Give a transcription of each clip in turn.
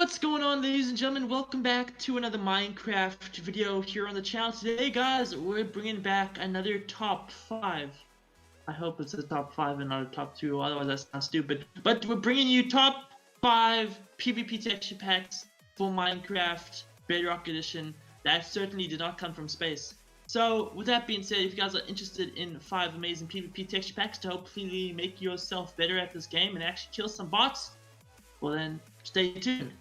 What's going on, ladies and gentlemen? Welcome back to another Minecraft video here on the channel. Today, guys, we're bringing back another top 5. I hope it's a top 5 and not a top 2, otherwise that sounds stupid. But we're bringing you top 5 PvP texture packs for Minecraft Bedrock Edition that certainly did not come from space. So, with that being said, if you guys are interested in 5 amazing PvP texture packs to hopefully make yourself better at this game and actually kill some bots, well then, stay tuned.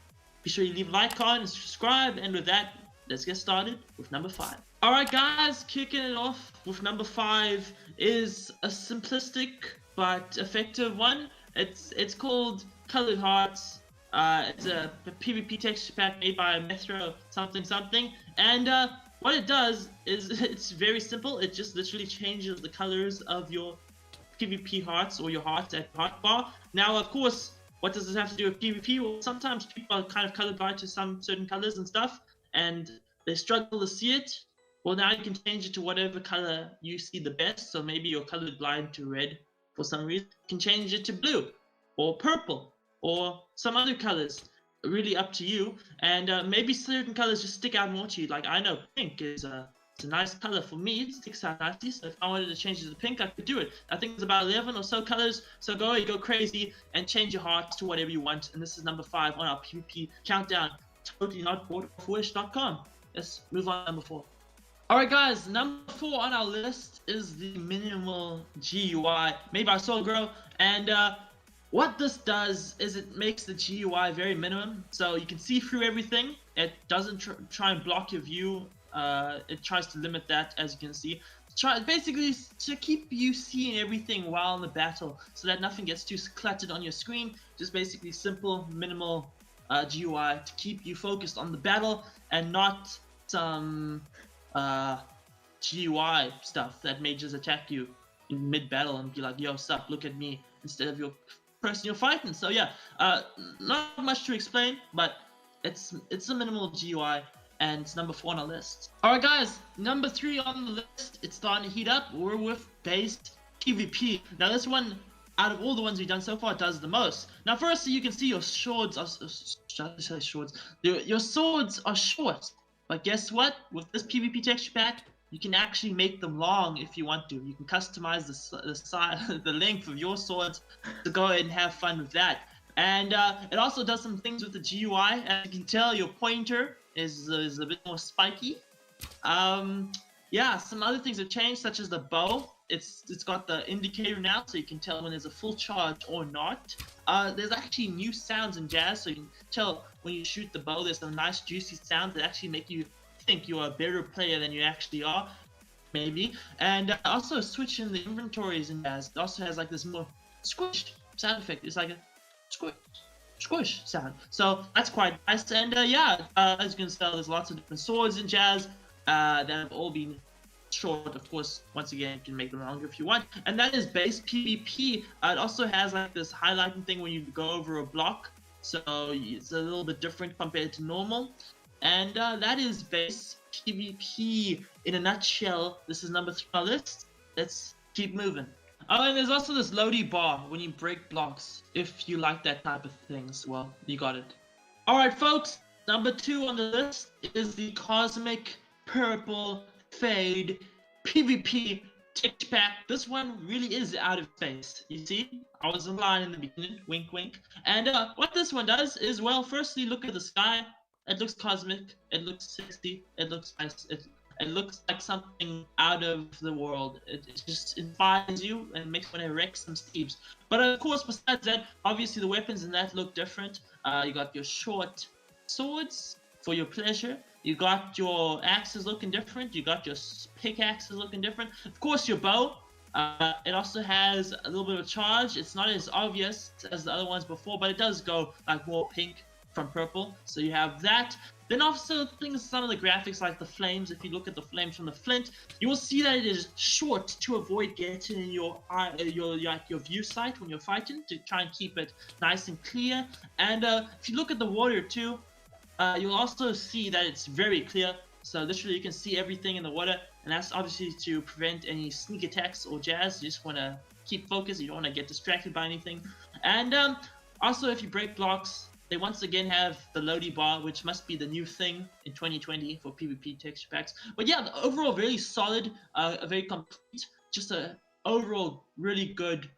Be sure you leave a like, comment, and subscribe. And with that, let's get started with number 5. Alright guys, kicking it off with number 5 is a simplistic but effective one. It's called Colored Hearts. It's a PvP texture pack made by Metro something something. And what it does is it's very simple. It just literally changes the colors of your PvP hearts or your hearts at heart bar. Now, of course, what does this have to do with PvP? Well, sometimes people are kind of colorblind to some certain colors and stuff, and they struggle to see it. Well, now you can change it to whatever color you see the best. So maybe you're colorblind to red for some reason. You can change it to blue, or purple, or some other colors. Really up to you. And maybe certain colors just stick out more to you. Like I know pink is it's a nice color for me. It sticks out nicely. So if I wanted to change it to pink, I could do it. I think there's about 11 or so colors. So go crazy and change your hearts to whatever you want. And this is number 5 on our PvP countdown. Totally not bored of wish.com. Let's move on to number 4. Alright guys, number 4 on our list is the minimal GUI made by SoulGrow. And what this does is it makes the GUI very minimum. So you can see through everything. It doesn't try and block your view. It tries to limit that, as you can see. Basically to keep you seeing everything while in the battle, so that nothing gets too cluttered on your screen. Just basically simple, minimal GUI to keep you focused on the battle and not some GUI stuff that may just attack you in mid-battle and be like, yo, sup, look at me, instead of your person you're fighting. So yeah, not much to explain, but it's a minimal GUI. And it's number 4 on our list. Alright guys, number 3 on the list, it's starting to heat up. We're with based PvP. Now this one, out of all the ones we've done so far, does the most. Now firstly, you can see your swords are, your swords are short. But guess what? With this PvP texture pack, you can actually make them long if you want to. You can customize the length of your swords to go ahead and have fun with that. And it also does some things with the GUI. As you can tell, your pointer is a bit more spiky. Yeah, some other things have changed, such as the bow. It's got the indicator now, so you can tell when there's a full charge or not. There's actually new sounds in Jazz, so you can tell when you shoot the bow. There's some nice juicy sounds that actually make you think you're a better player than you actually are, maybe. And also switching the inventories in Jazz. It also has like this more squish sound effect. It's like a squish sound, so that's quite nice. And yeah, as you can tell, there's lots of different swords in Jazz that have all been short. Of course, once again, you can make them longer if you want. And that is base PvP. It also has like this highlighting thing when you go over a block, so it's a little bit different compared to normal. And that is base PvP in a nutshell. This is number 3 on our list. Let's keep moving. Oh, and there's also this loading bar when you break blocks. If you like that type of things, well, you got it. Alright folks, number 2 on the list is the Cosmic Purple Fade PvP texture pack. This one really is out of space. You see? I was lying in the beginning, wink wink. And what this one does is, well, firstly, look at the sky. It looks cosmic, it looks sexy, it looks nice, it looks like something out of the world. It just inspires you and makes you want to wreck some steves. But of course, besides that, obviously the weapons in that look different. You got your short swords for your pleasure. You got your axes looking different. You got your pickaxes looking different. Of course, your bow. It also has a little bit of charge. It's not as obvious as the other ones before, but it does go like more pink from purple. So you have that. Then also some of the graphics, like the flames. If you look at the flames from the flint, you will see that it is short to avoid getting in your view sight when you're fighting, to try and keep it nice and clear. And if you look at the water too, you'll also see that it's very clear. So literally you can see everything in the water, and that's obviously to prevent any sneak attacks or Jazz. You just want to keep focused. You don't want to get distracted by anything. And also, if you break blocks, they once again have the loading bar, which must be the new thing in 2020 for PvP texture packs. But yeah, the overall very solid, a very complete, just a overall really good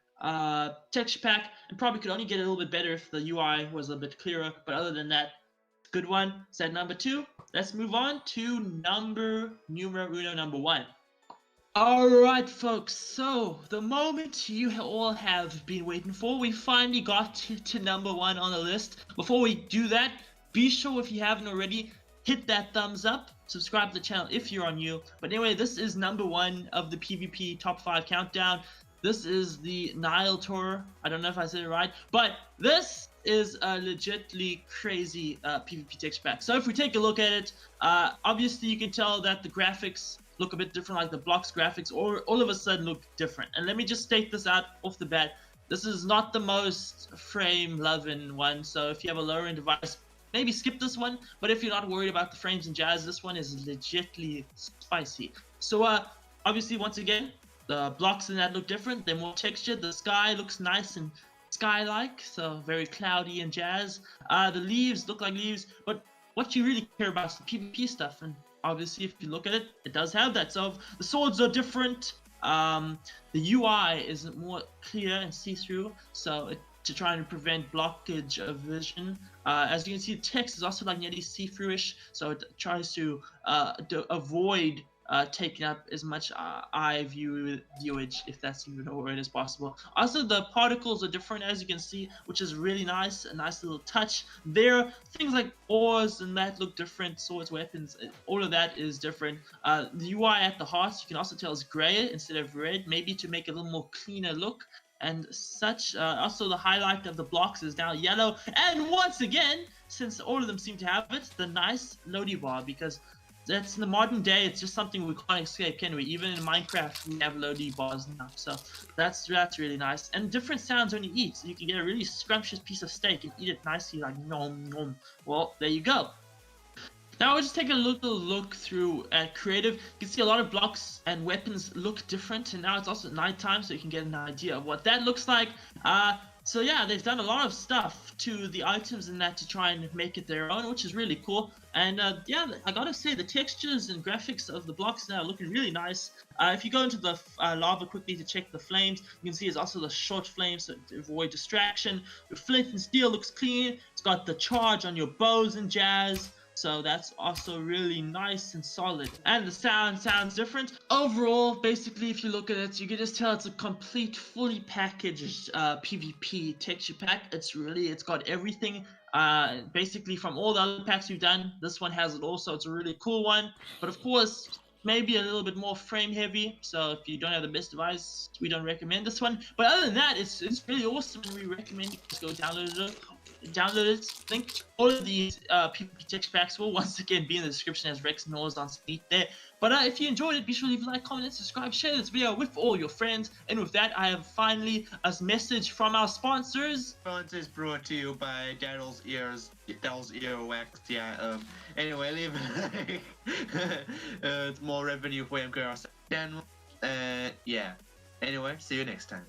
texture pack, and probably could only get a little bit better if the UI was a bit clearer. But other than that, good one. Set number 2. Let's move on to numero uno, number 1. Alright folks, so the moment you all have been waiting for, we finally got to number 1 on the list. Before we do that, be sure if you haven't already, hit that thumbs up, subscribe to the channel if you're new. But anyway, this is number 1 of the PvP top 5 countdown. This is the Nui Tour. I don't know if I said it right, but this is a legitly crazy PvP texture pack. So if we take a look at it, obviously you can tell that the graphics look a bit different, like the blocks graphics all of a sudden look different. And let me just state this out off the bat. This is not the most frame loving one, so if you have a lower end device, maybe skip this one. But if you're not worried about the frames and jazz, this one is legitly spicy. So obviously, once again, the blocks in that look different. They're more textured. The sky looks nice and sky-like, so very cloudy and jazz. The leaves look like leaves, but what you really care about is the PvP stuff. And obviously, if you look at it, it does have that. So the swords are different. The UI is more clear and see-through, so to try and prevent blockage of vision. As you can see, the text is also like nearly see-through-ish, so it tries to avoid taking up as much eye viewage, if that's even a word, as possible. Also, the particles are different, as you can see, which is really nice, a nice little touch there. Things like ores and that look different, swords, weapons, all of that is different. The UI at the heart, you can also tell is gray instead of red, maybe to make it a little more cleaner look and such. Also, the highlight of the blocks is now yellow, and once again, since all of them seem to have it, the nice loading bar, because that's in the modern day, it's just something we can't escape, can we? Even in Minecraft, we have loading bars now, so that's really nice. And different sounds when you eat, so you can get a really scrumptious piece of steak and eat it nicely, like nom nom. Well, there you go. Now we'll just take a little look through at creative. You can see a lot of blocks and weapons look different, and now it's also nighttime, so you can get an idea of what that looks like. So yeah, they've done a lot of stuff to the items and that to try and make it their own, which is really cool. And yeah, I gotta say, the textures and graphics of the blocks now are looking really nice. If you go into the lava quickly to check the flames, you can see it's also the short flames, so to avoid distraction. Your flint and steel looks clean. It's got the charge on your bows and jazz. So that's also really nice and solid. And the sounds different. Overall, basically, if you look at it, you can just tell it's a complete, fully packaged PvP texture pack. It's got everything. Basically, from all the other packs we've done, this one has it also. It's a really cool one. But of course, maybe a little bit more frame heavy, so if you don't have the best device, we don't recommend this one. But other than that, it's really awesome, and we recommend you just go download it. Link. All of these PvP texture packs will once again be in the description, as Rex knows on speed there. But if you enjoyed it, be sure to leave a like, comment, and subscribe. Share this video with all your friends. And with that, I have finally a message from our sponsors. Sponsors brought to you by Daryl's earwax. Yeah. Anyway, leave a like. It's more revenue for MKR Cinema. Yeah. Anyway, see you next time.